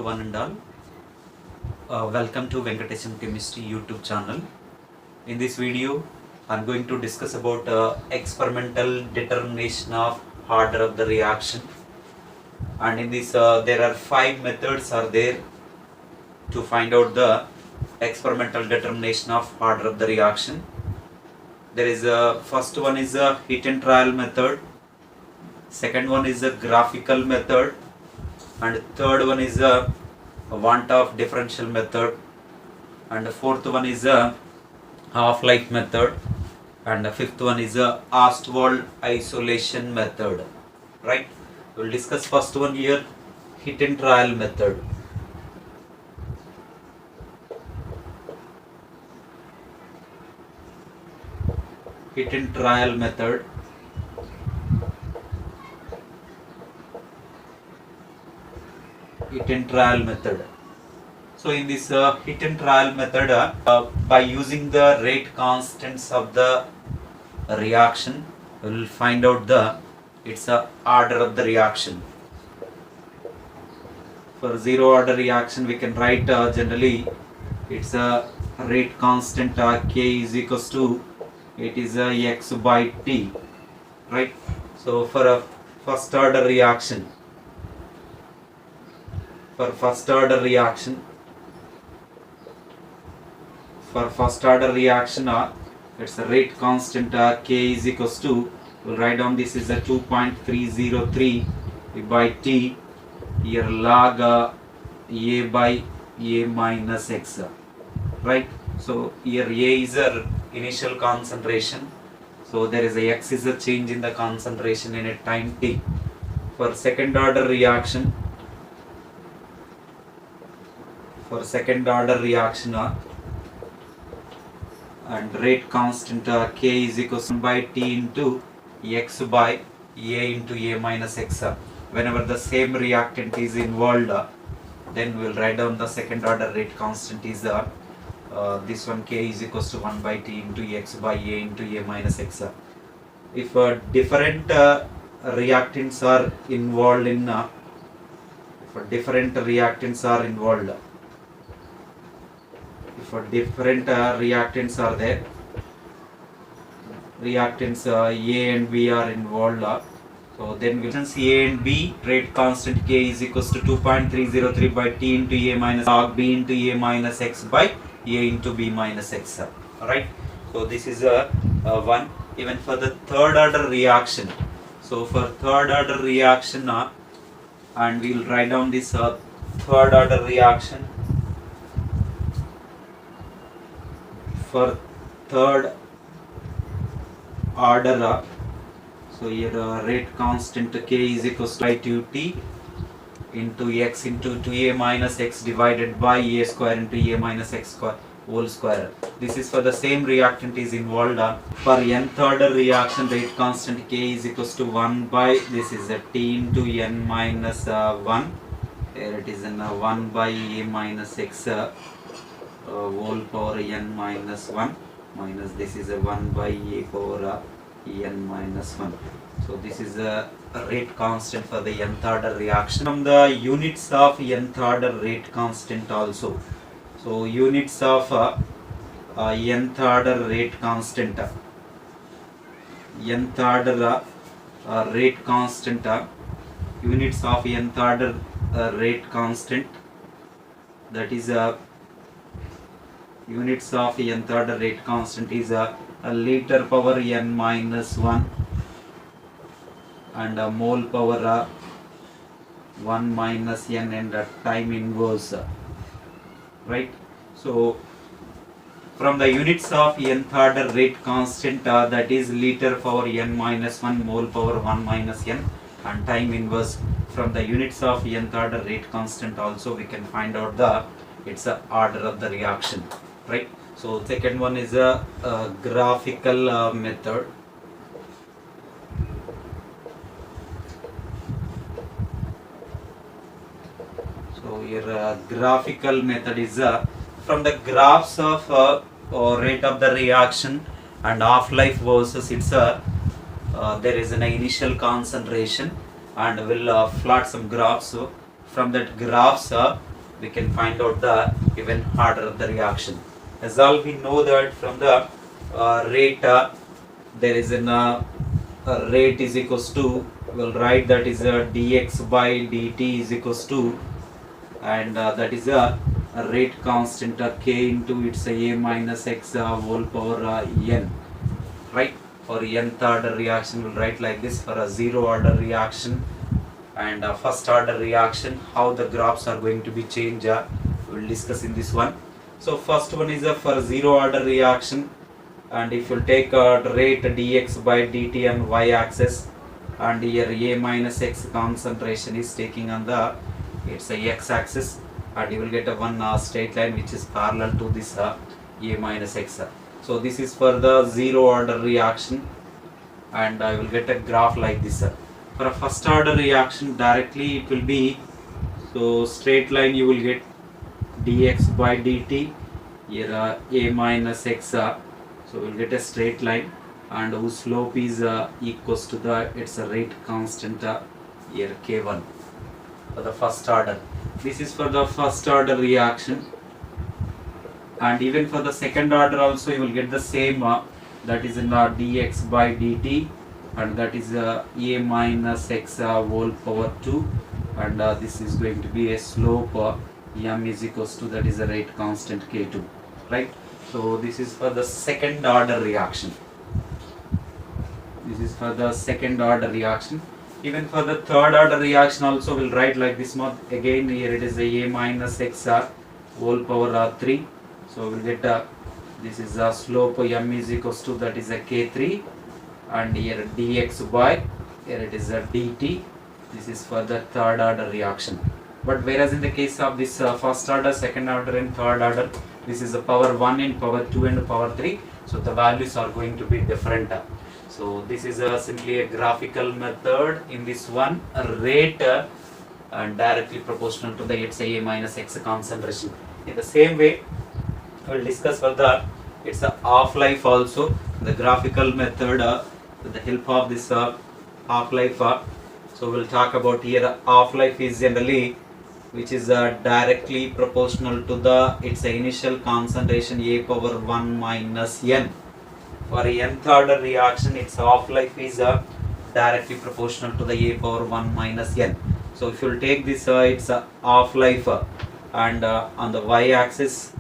one and all. Welcome to Venkatesam Chemistry YouTube channel. In this video, I'm going to discuss about experimental determination of order of the reaction. And in this, there are 5 methods are there to find out the experimental determination of order of the reaction. There is a first one is a hit and trial method. Second one is a graphical method, and third one is a want of differential method, and the fourth one is a half-life method, and the fifth one is a Ostwald isolation method. Right? We'll discuss first one here, hit and trial method. Hit and trial method. Hit and trial method. So in this hit and trial method, by using the rate constants of the reaction, we will find out the its order of the reaction. For zero order reaction, we can write generally it's a rate constant K is equals to it is x by t, right? So for a first order reaction, it's a rate constant K is equals to, we'll write down this is a 2.303 by t, here log A by A minus x, right? So here A is a initial concentration, so there is a x is a change in the concentration in a time t. For second order reaction, and rate constant K is equals to 1 by t into x by A into A minus x. Whenever the same reactant is involved, then we will write down the second order rate constant is this one, K is equals to 1 by t into x by A into A minus x. If different reactants are involved in if different reactants are there, reactants A and B are involved, so then we can see A and B rate constant K is equals to 2.303 by t into A minus log B into A minus x by A into B minus x. Alright, so this is one. Even for the third order reaction, so for third order reaction, and we will write down this third order reaction. For third order, so here rate constant K is equals to 2t into x into 2a minus x divided by a square into a minus x square whole square. This is for the same reactant is involved. For nth order reaction, rate constant K is equals to 1 by, this is a t into n minus 1. Here it is in 1 by a minus x whole power n minus 1 minus this is a 1 by a power n minus 1. So this is a rate constant for the nth order reaction. From the units of nth order rate constant also. So units of nth order rate constant. Nth order rate constant. Units of nth order rate constant. That is units of nth order rate constant is a liter power n minus 1 and a mole power 1 minus n and a time inverse, right? So from the units of nth order rate constant, that is liter power n minus 1, mole power 1 minus n and time inverse, from the units of nth order rate constant also we can find out the its order of the reaction. Right. So second one is a graphical method. So here graphical method is from the graphs of rate of the reaction and half-life versus its there is an initial concentration, and we'll plot some graphs. So from that graphs we can find out the even order of the reaction. As all we know that from the rate, there is a rate is equals to, we'll write that is dx by dt is equals to, and that is a rate constant k into its a minus x whole power n, right? For nth order reaction we'll write like this. For a zero order reaction and first order reaction, how the graphs are going to be changed, we'll discuss in this one. So first one is for zero order reaction, and if you take rate dx by dt on y axis, and here a minus x concentration is taking on the, it's a x axis, and you will get a one straight line which is parallel to this a minus x. So this is for the zero order reaction, and I will get a graph like this. For a first order reaction, directly it will be, so straight line you will get dx by dt, here a minus x, so we'll get a straight line, and whose slope is equals to the, it's a rate constant here k1 for the first order. This is for the first order reaction, and even for the second order also you will get the same, that is in dx by dt, and that is a minus x whole power 2, and this is going to be a slope m is equals to, that is a rate constant k2, right? So this is for the second order reaction. This is for the second order reaction. Even for the third order reaction also we'll write like this much. Again here it is a minus x whole power 3. So we'll get this is a slope m is equals to, that is a k3, and here dx by, here it is a dt. This is for the third order reaction. But whereas in the case of this first order, second order and third order, this is a power 1 and power 2 and power 3. So the values are going to be different. So this is simply a graphical method in this one. A rate and directly proportional to the its a minus x concentration. In the same way, we will discuss further its half-life also. The graphical method with the help of this half-life. So we'll talk about here half-life is generally which is directly proportional to the its initial concentration a power 1 minus n. For nth order reaction, its half-life is directly proportional to the a power 1 minus n. So if you will take this its half-life and on the y-axis,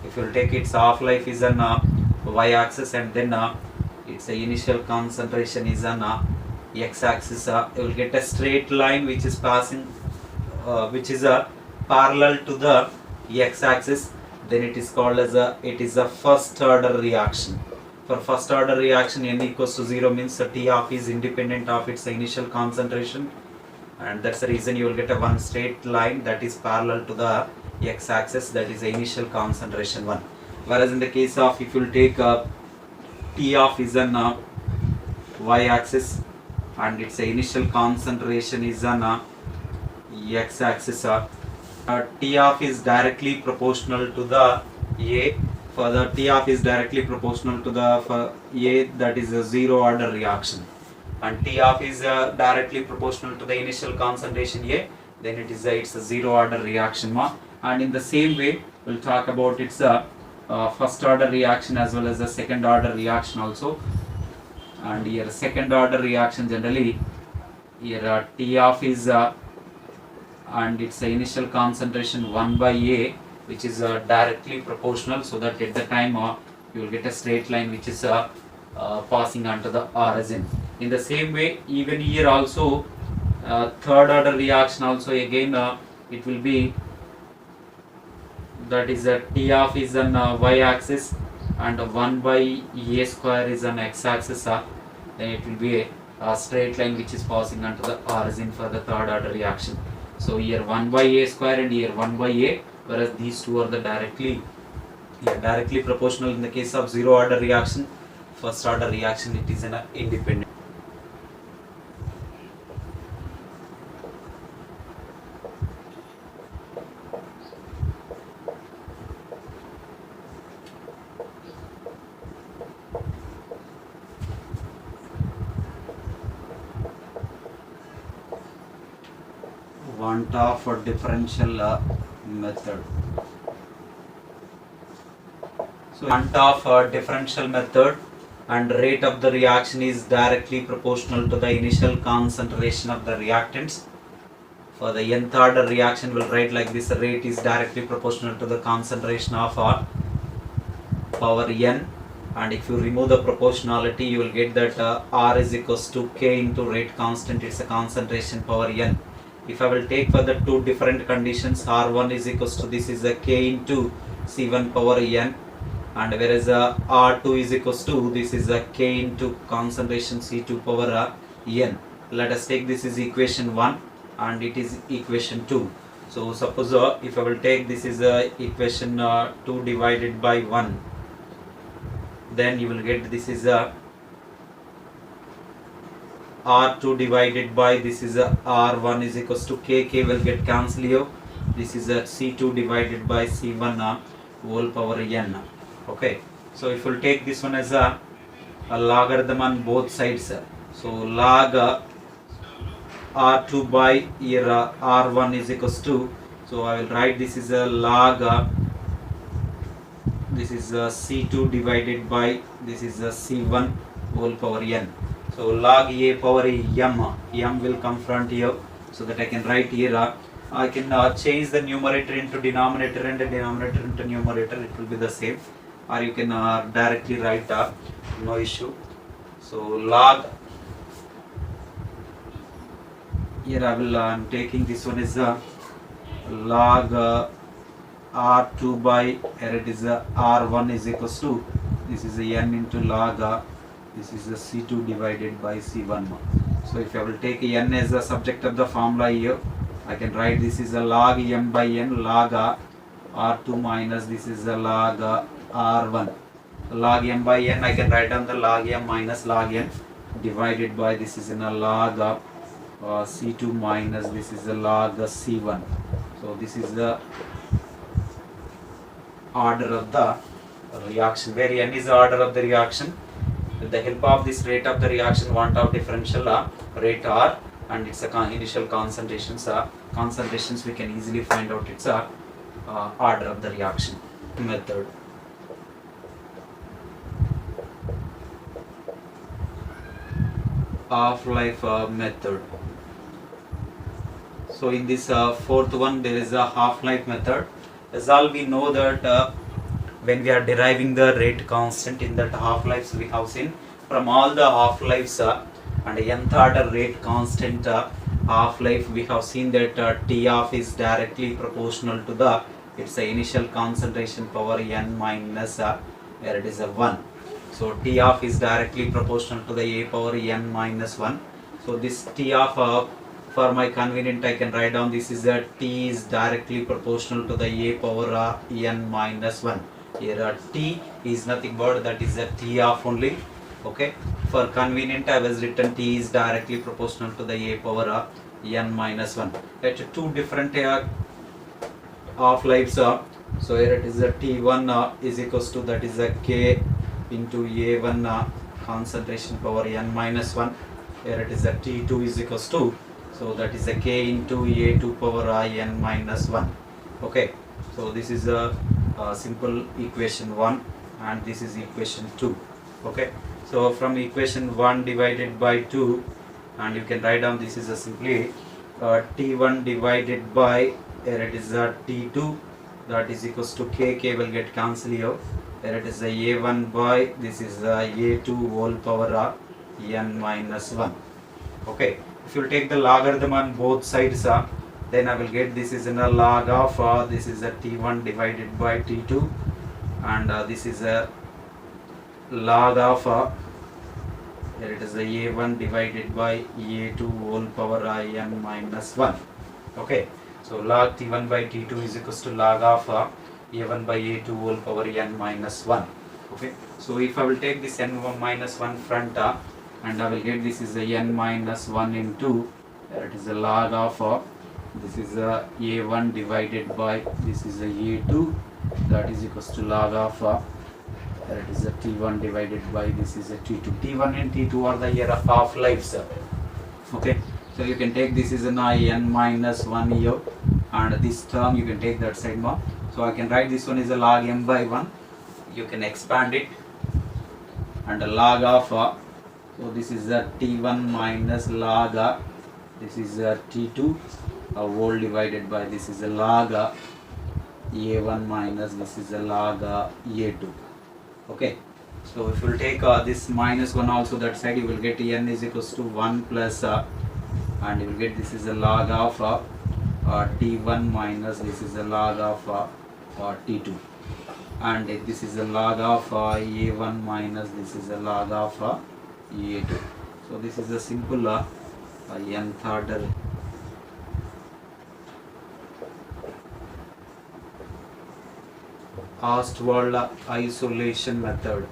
if you will take its half-life is on y-axis, and then its initial concentration is on x-axis, you will get a straight line which is passing, which is parallel to the x-axis. Then it is called as it is a first order reaction. For first order reaction, n equals to 0 means T off is independent of its initial concentration, and that's the reason you will get a one straight line that is parallel to the x-axis, that is the initial concentration 1. Whereas in the case of, if you will take T off is on y-axis, and its initial concentration is on x-axis, T off is directly proportional to the A. For the T off is directly proportional to the for A, that is a zero order reaction, and T off is directly proportional to the initial concentration A, then it is it's a zero order reaction. And in the same way we'll talk about its first order reaction as well as the second order reaction also. And here second order reaction, generally here T off is and its initial concentration 1 by A, which is directly proportional, so that at the time you will get a straight line which is passing onto the origin. In the same way, even here also third order reaction also, again it will be, that is T off is on y axis and 1 by A square is on x axis, then it will be a straight line which is passing onto the origin for the third order reaction. So here 1 by A square and here 1 by A, whereas these two are the directly proportional. In the case of zero order reaction, first order reaction, it is an independent. quanta for differential method. So quanta for differential method and rate of the reaction is directly proportional to the initial concentration of the reactants. For the nth order reaction, we'll write like this: rate is directly proportional to the concentration of power n, and if you remove the proportionality, you will get that R is equals to K into rate constant. It's a concentration power n. If I will take for the two different conditions, R1 is equals to, this is a K into C1 power n, and whereas R2 is equals to, this is a K into concentration C2 power n. Let us take this is equation 1 and it is equation 2. So suppose if I will take this is equation 2 divided by 1, then you will get this is R2 divided by this is R1 is equals to K will get cancelled here. This is C2 divided by C1 whole power n. Okay, so if we'll take this one as a logarithm on both sides, so log R2 by here R1 is equals to, so I will write this is a log this is C2 divided by this is C1 whole power n. So log A power m will come front here, so that I can write here I can change the numerator into denominator and the denominator into numerator, it will be the same, or you can directly write no issue. So log, here I will I'm taking this one is log R2 by, here it is R1 is equals to, this is a n into log this is a C2 divided by C1. So if I will take n as the subject of the formula here, I can write this is a log m by n, log R2 minus this is a log R1. Log m by n, I can write down the log m minus log n divided by this is in a log C2 minus this is a log C1. So this is the order of the reaction, where n is the order of the reaction. With the help of this rate of the reaction, want of differential rate R and its initial concentrations we can easily find out its order of the reaction method. Half-life method. So in this fourth one, there is a half-life method. As all we know that when we are deriving the rate constant in that half-lives, we have seen from all the half-lives and nth order rate constant half-life, we have seen that T of is directly proportional to the its initial concentration power n minus where it is a 1. So T of is directly proportional to the a power n minus 1. So this T of for my convenient, I can write down this is that T is directly proportional to the a power n minus 1. Here T is nothing but that is a T of only. Okay, for convenient I was written T is directly proportional to the a power n minus 1. At two different half-lives. So here it is a T1 is equals to that is a K into A1 concentration power n minus 1. Here it is a T2 is equals to, so that is a K into A2 power n minus 1. Okay, so this is a simple equation 1 and this is equation 2. Okay, so from equation 1 divided by 2, and you can write down this is a simply T1 divided by, here it is a T2, that is equals to K will get cancelled here. Here it is a A1 by this is a A2 whole power n minus 1. Okay, if you take the logarithm on both sides, then I will get this is in a log of this is a T1 divided by T2, and this is a log of here it is a A1 divided by A2 whole power n minus 1. Okay, so log T1 by T2 is equals to log of A1 by A2 whole power n minus 1. Okay, so if I will take this n minus 1 front and I will get this is a n minus 1 into, here it is a log of this is a A1 divided by this is a A2, that is equals to log of here it is a T1 divided by this is a T2. T1 and T2 are the year of half-lives. Okay, So you can take this is an n minus 1 here, and this term you can take that side more. So I can write this one is a log m by 1. You can expand it, and a log of so this is a t1 minus log this is a t2 whole divided by this is a log a1 minus this is a log a2. Okay, so if you will take this minus 1 also that side, you will get n is equals to 1 plus and you will get this is a log of t1 minus this is a log of t2, and this is a log of a1 minus this is a log of a2. So this is a simple nth order Ostwald isolation method.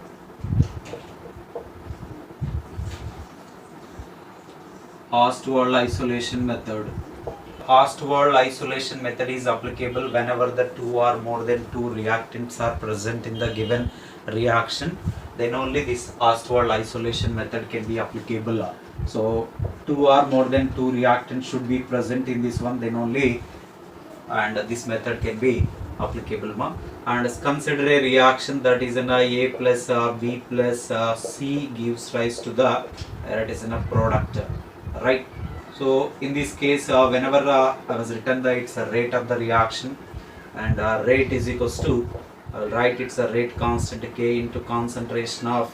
Ostwald isolation method. Ostwald isolation method is applicable whenever the two or more than two reactants are present in the given reaction. Then only this Ostwald isolation method can be applicable. So two or more than two reactants should be present in this one, then only and this method can be applicable. And consider a reaction that is an A plus B plus C gives rise to the it is in a product, right? So in this case whenever I was written that it's a rate of the reaction, and rate is equals to I'll write it's a rate constant K into concentration of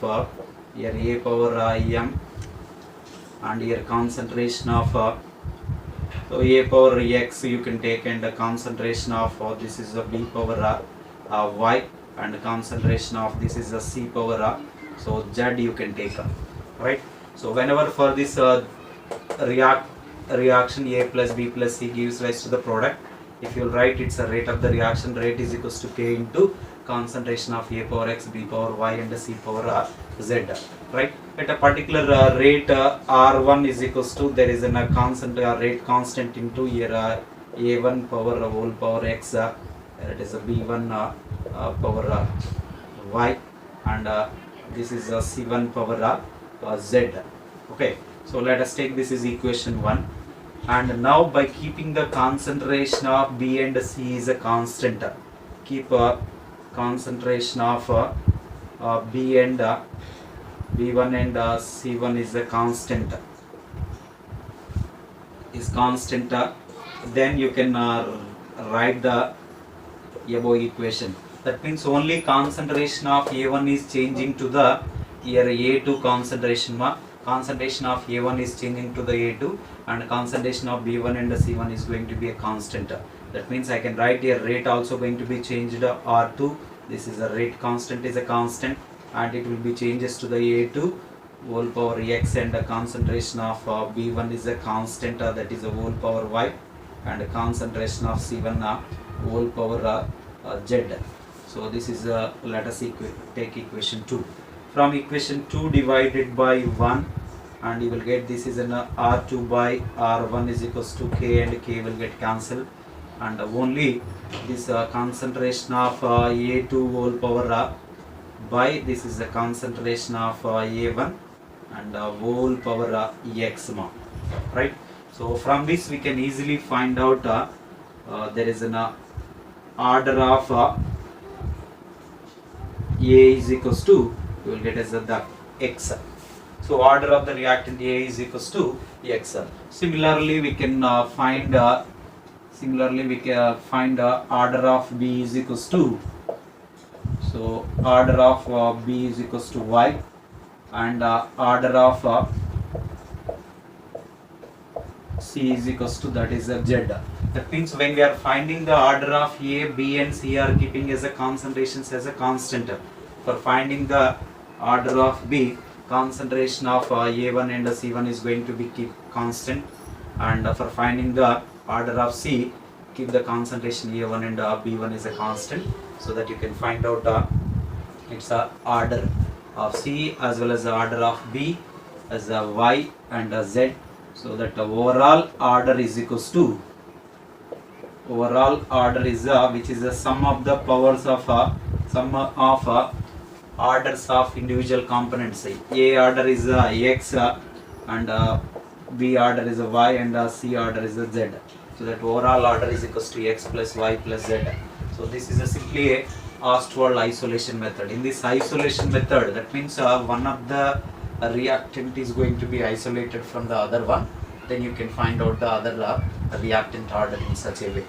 here A power m, and here concentration of so A power x you can take, and the concentration of this is a B power y, and concentration of this is a C power so z you can take, right? So whenever for this reaction A plus B plus C gives rise to the product, if you write it's a rate of the reaction, rate is equals to K into concentration of A power x, B power y, and C power z, right? At a particular rate R1 is equals to there is a constant rate constant into here A1 power whole power x, it is a B1 power y, and this is a C1 power z. Okay, so let us take this is equation 1, and now by keeping the concentration of B and C is a constant, keep concentration of B and B1 and C1 is a constant, then you can write the above equation. That means only concentration of A1 is changing to the here A2 concentration. Concentration of A1 is changing to the A2, and concentration of B1 and C1 is going to be a constant. That means I can write here rate also going to be changed R2. This is a rate constant is a constant, and it will be changes to the A2 whole power x, and the concentration of B1 is a constant that is a whole power y, and the concentration of C1 whole power z. So this is let us take equation 2. From equation 2 divided by 1, and you will get this is an R2 by R1 is equals to K, and K will get cancelled, and only this concentration of A2 whole power by this is the concentration of A1 and whole power x, right? So from this we can easily find out there is an order of A is equals to, you will get as the x. So order of the reactant A is equals to x. Similarly we can find order of B is equals to, so order of B is equals to y, and order of C is equals to that is z. That means when we are finding the order of A, B and C are keeping as a concentrations as a constant. For finding the order of B, concentration of A1 and C1 is going to be keep constant, and for finding the order of C, keep the concentration A1 and B1 is a constant, so that you can find out its order of C as well as the order of B as a y and a z, so that the overall order is equals to, overall order is which is the sum of the powers of sum of orders of individual components. A order is x, and B order is a Y and C order is a Z. So that overall order is equals to X plus Y plus Z. So this is simply a Ostwald isolation method. In this isolation method, that means one of the reactant is going to be isolated from the other one. Then you can find out the other reactant order in such a way.